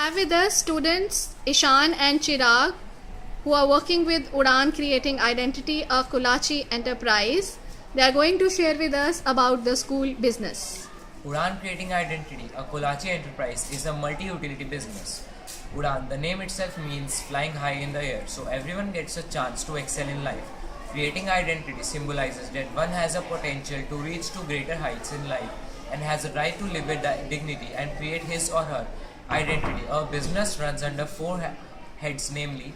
have with us students Ishan and Chirag who are working with Udan Creating Identity, a Kolachi enterprise. They are going to share with us about the school business. Udan Creating Identity, a Kolachi enterprise, is a multi-utility business. Udan, the name itself means flying high in the air, so everyone gets a chance to excel in life. Creating identity symbolizes that one has a potential to reach to greater heights in life and has a right to live with dignity and create his or her identity. Our business runs under four heads, namely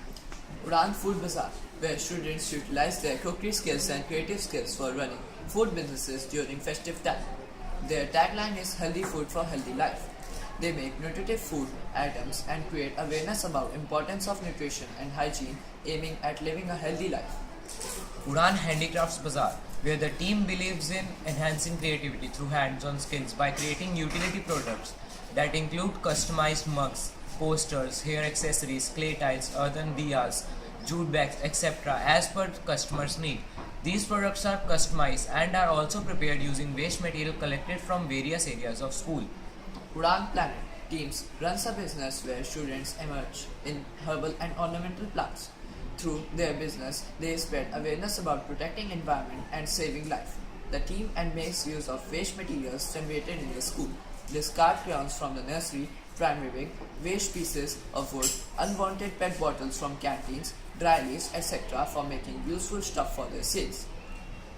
Udan Food Bazaar, where students utilize their cookery skills and creative skills for running food businesses during festive time. Their tagline is Healthy Food for Healthy Life. They make nutritive food items and create awareness about importance of nutrition and hygiene, aiming at living a healthy life. Udan Handicrafts Bazaar, where the team believes in enhancing creativity through hands-on skills by creating utility products that include customized mugs, posters, hair accessories, clay tiles, earthen diyas, jute bags, etc. as per customers' need. These products are customized and are also prepared using waste material collected from various areas of school. Udan Planet Teams runs a business where students emerge in herbal and ornamental plants. Through their business, they spread awareness about protecting environment and saving life. The team and makes use of waste materials generated in the school. Discard crayons from the nursery, primary wing, waste pieces of wood, unwanted PET bottles from canteens, dry leaves, etc. for making useful stuff for their sales.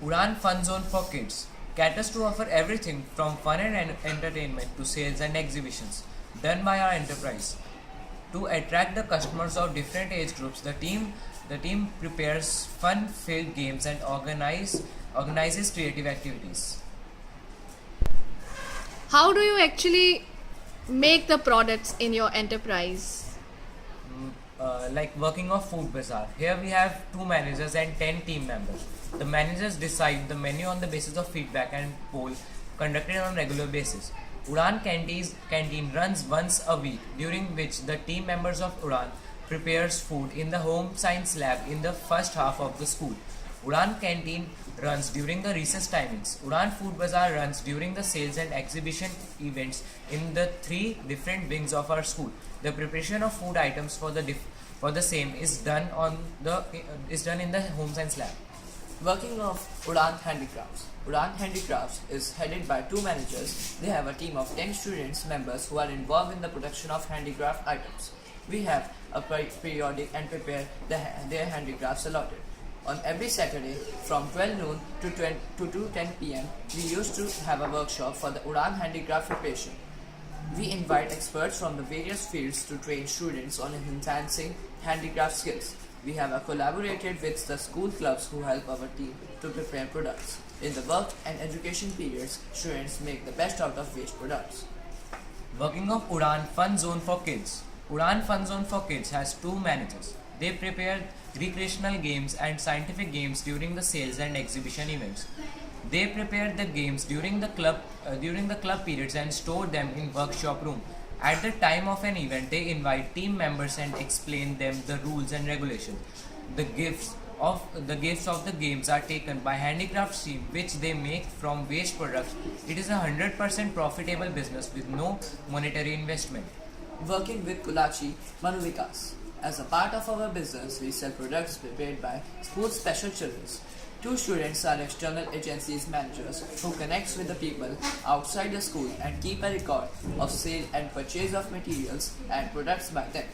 Udan Fun Zone for Kids caters to offer everything from fun and entertainment to sales and exhibitions done by our enterprise. To attract the customers of different age groups, the team prepares fun-filled games and organizes creative activities. How do you actually make the products in your enterprise? Like working of Food Bazaar. Here we have 2 managers and 10 team members. The managers decide the menu on the basis of feedback and poll conducted on regular basis. Udan Canteen runs once a week, during which the team members of Udan prepares food in the home science lab in the first half of the school. Udan Canteen runs during the recess timings. Udan Food Bazaar runs during the sales and exhibition events in the 3 different wings of our school. The preparation of food items for the same is done in the home science lab. Working of Udan Handicrafts. Udan Handicrafts is headed by 2 managers. They have a team of 10 students members who are involved in the production of handicraft items. We have a periodic and prepare their handicrafts allotted. On every Saturday from 12 noon to 2:10 p.m. we used to have a workshop for the Udan Handicraft preparation. We invite experts from the various fields to train students on enhancing handicraft skills. We have collaborated with the school clubs who help our team to prepare products. In the work and education periods, students make the best out of waste products. Working of Udan Fun Zone for Kids. Udan Fun Zone for Kids has 2 managers. They prepare recreational games and scientific games during the sales and exhibition events. They prepare the games during the club periods and store them in workshop room. At the time of an event, they invite team members and explain them the rules and regulations. The gifts of the games are taken by handicraft team, which they make from waste products. It is a 100% profitable business with no monetary investment. Working with Kolachi Manovikas. As a part of our business, we sell products prepared by school special children. 2 students are external agencies managers who connects with the people outside the school and keep a record of sale and purchase of materials and products by them.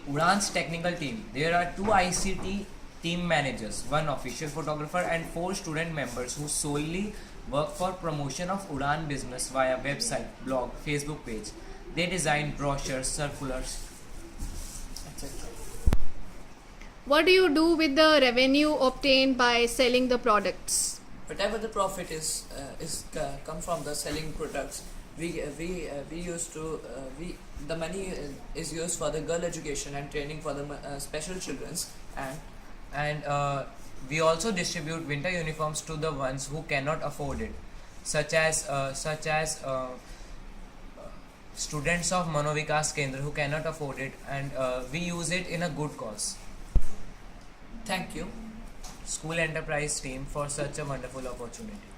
Udan's technical team. There are 2 ICT team managers, 1 official photographer and 4 student members who solely work for promotion of Udan business via website, blog, Facebook page. They design brochures, circulars, etc. What do you do with the revenue obtained by selling the products? Whatever the profit is come from the selling products, the money is used for the girl education and training for the special childrens, and we also distribute winter uniforms to the ones who cannot afford it, such as students of Manovikas Kendra who cannot afford it, and we use it in a good cause. Thank you. School enterprise team for such a wonderful opportunity.